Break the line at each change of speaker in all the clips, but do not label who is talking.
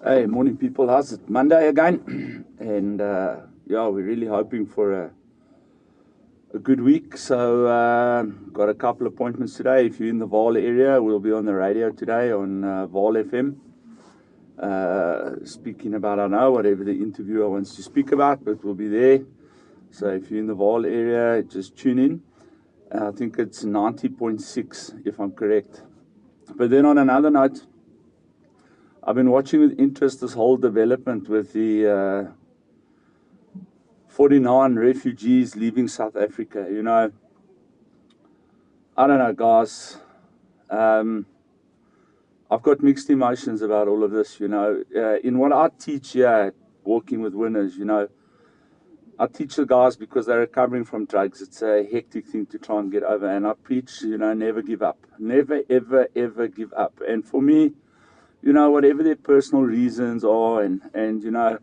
Hey, morning people. How's it? Monday again, and yeah, we're really hoping for a good week. So, got a couple appointments today. If you're in the Vaal area, we'll be on the radio today on Vaal FM, speaking about, I know, whatever the interviewer wants to speak about, but we'll be there. So, if you're in the Vaal area, just tune in. I think it's 90.6, if I'm correct. But then on another note, I've been watching with interest this whole development with the 49 refugees leaving South Africa. I don't know, guys. I've got mixed emotions about all of this. In what I teach here, Walking with Winners, I teach the guys because they're recovering from drugs. It's a hectic thing to try and get over. And I preach, never give up. Never, ever, ever give up. And for me, whatever their personal reasons are, and I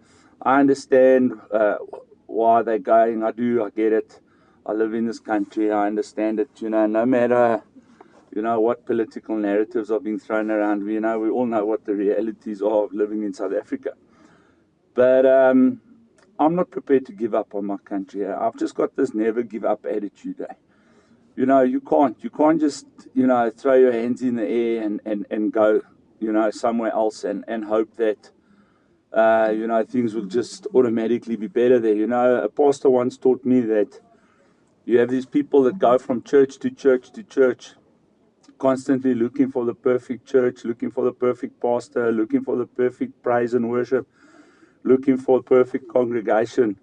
understand why they're going. I get it. I live in this country. I understand it. No matter, what political narratives are being thrown around. We all know what the realities are of living in South Africa. But I'm not prepared to give up on my country. I've just got this never give up attitude. You can't just, throw your hands in the air and go, somewhere else and hope that, things will just automatically be better there. A pastor once taught me that you have these people that go from church to church to church, constantly looking for the perfect church, looking for the perfect pastor, looking for the perfect praise and worship, looking for a perfect congregation.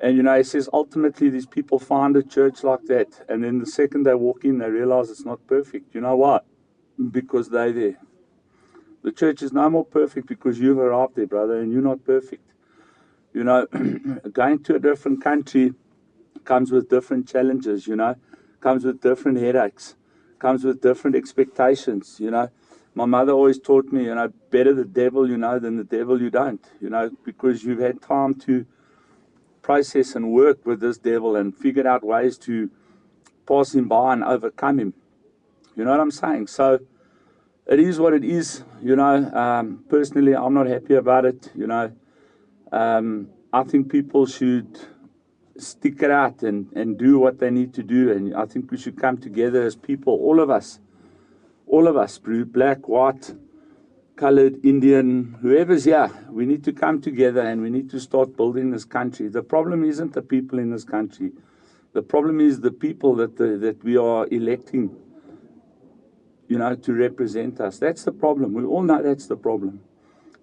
And, he says ultimately these people find a church like that. And then the second they walk in, they realize it's not perfect. You know why? Because they're there. The church is no more perfect because you've arrived there, brother, and you're not perfect. Going to a different country comes with different challenges, comes with different headaches, comes with different expectations. My mother always taught me, better the devil you know than the devil you don't, because you've had time to process and work with this devil and figured out ways to pass him by and overcome him. You know what I'm saying? So it is what it is. Personally, I'm not happy about it. I think people should stick it out and do what they need to do. And I think we should come together as people, all of us, black, white, colored, Indian, whoever's here. We need to come together and we need to start building this country. The problem isn't the people in this country. The problem is the people that we are electing, to represent us. That's the problem. We all know that's the problem,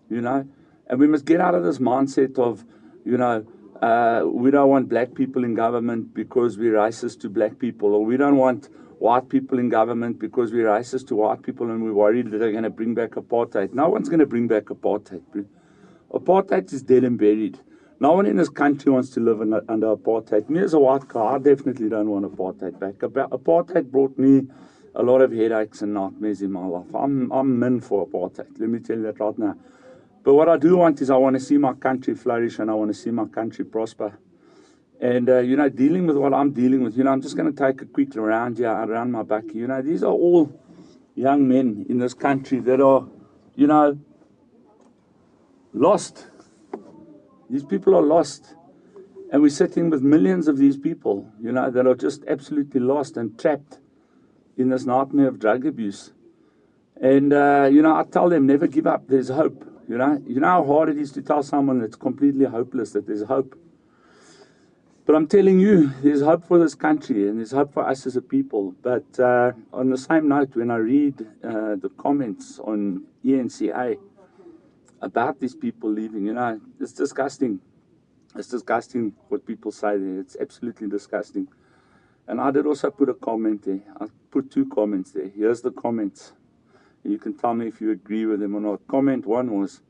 And we must get out of this mindset of, we don't want black people in government because we're racist to black people, or we don't want white people in government because we're racist to white people and we're worried that they're going to bring back apartheid. No one's going to bring back apartheid. Apartheid is dead and buried. No one in this country wants to live under apartheid. Me as a white guy, I definitely don't want apartheid back. Apartheid brought me a lot of headaches and nightmares in my life. I'm in for apartheid. Let me tell you that right now. But what I do want is I want to see my country flourish and I want to see my country prosper. And, dealing with what I'm dealing with, I'm just going to take a quick round here around my back. These are all young men in this country that are, lost. These people are lost. And we're sitting with millions of these people, that are just absolutely lost and trapped in this nightmare of drug abuse. And, I tell them, never give up. There's hope. You know how hard it is to tell someone that's completely hopeless that there's hope. But I'm telling you, there's hope for this country and there's hope for us as a people. But on the same note, when I read the comments on ENCA about these people leaving, it's disgusting. It's disgusting what people say there. It's absolutely disgusting. And I did also put a comment there. I put 2 comments there. Here's the comments. You can tell me if you agree with them or not. Comment 1 was,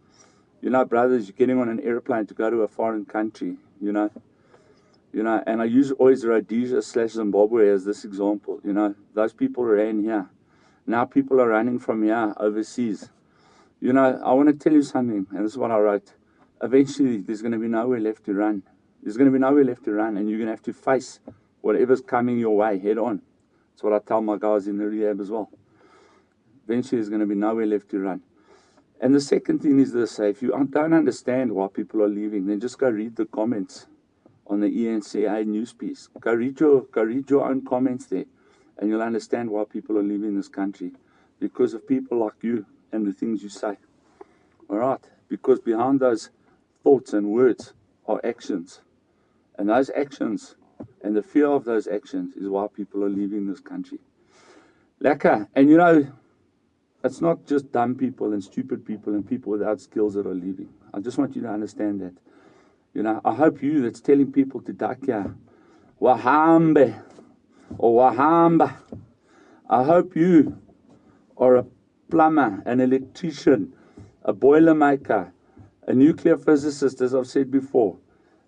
brothers, you're getting on an airplane to go to a foreign country, and I use always Rhodesia/Zimbabwe as this example. Those people ran here. Now people are running from here overseas. I want to tell you something, and this is what I wrote. Eventually, there's going to be nowhere left to run. There's going to be nowhere left to run, and you're going to have to face whatever's coming your way head on. That's what I tell my guys in the rehab as well. Eventually, there's going to be nowhere left to run. And the second thing is this, if you don't understand why people are leaving, then just go read the comments on the ENCA news piece. Go read your own comments there, and you'll understand why people are leaving this country. Because of people like you and the things you say. All right? Because behind those thoughts and words are actions. And those actions and the fear of those actions is why people are leaving this country. Lekker. And you know, it's not just dumb people and stupid people and people without skills that are leaving. I just want you to understand that. You know, I hope you that's telling people to dakia, wahambe, or wahamba. I hope you are a plumber, an electrician, a boiler maker, a nuclear physicist, as I've said before,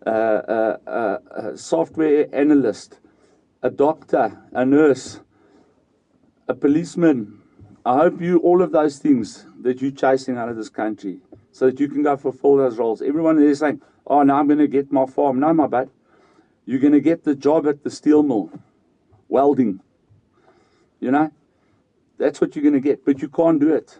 a software analyst, a doctor, a nurse, a policeman. I hope you, all of those things that you're chasing out of this country, so that you can go fulfill those roles. Everyone there is saying, oh, now I'm going to get my farm. No, my bud. You're going to get the job at the steel mill, welding. You know? That's what you're going to get. But you can't do it.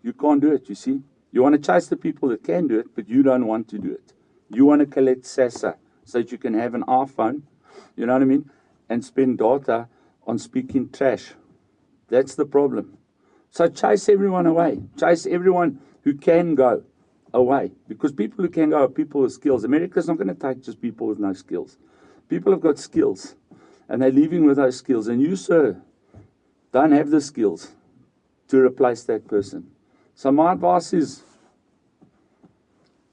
You can't do it, you see. You want to chase the people that can do it, but you don't want to do it. You want to collect SASA so that you can have an iPhone, you know what I mean, and spend data on speaking trash. That's the problem. So chase everyone away. Chase everyone who can go away. Because people who can go are people with skills. America's not going to take just people with no skills. People have got skills, and they're leaving with those skills. And you, sir, don't have the skills to replace that person. So my advice is,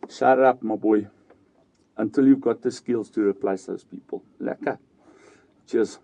shut up, my boy, until you've got the skills to replace those people. Lekker. Cheers.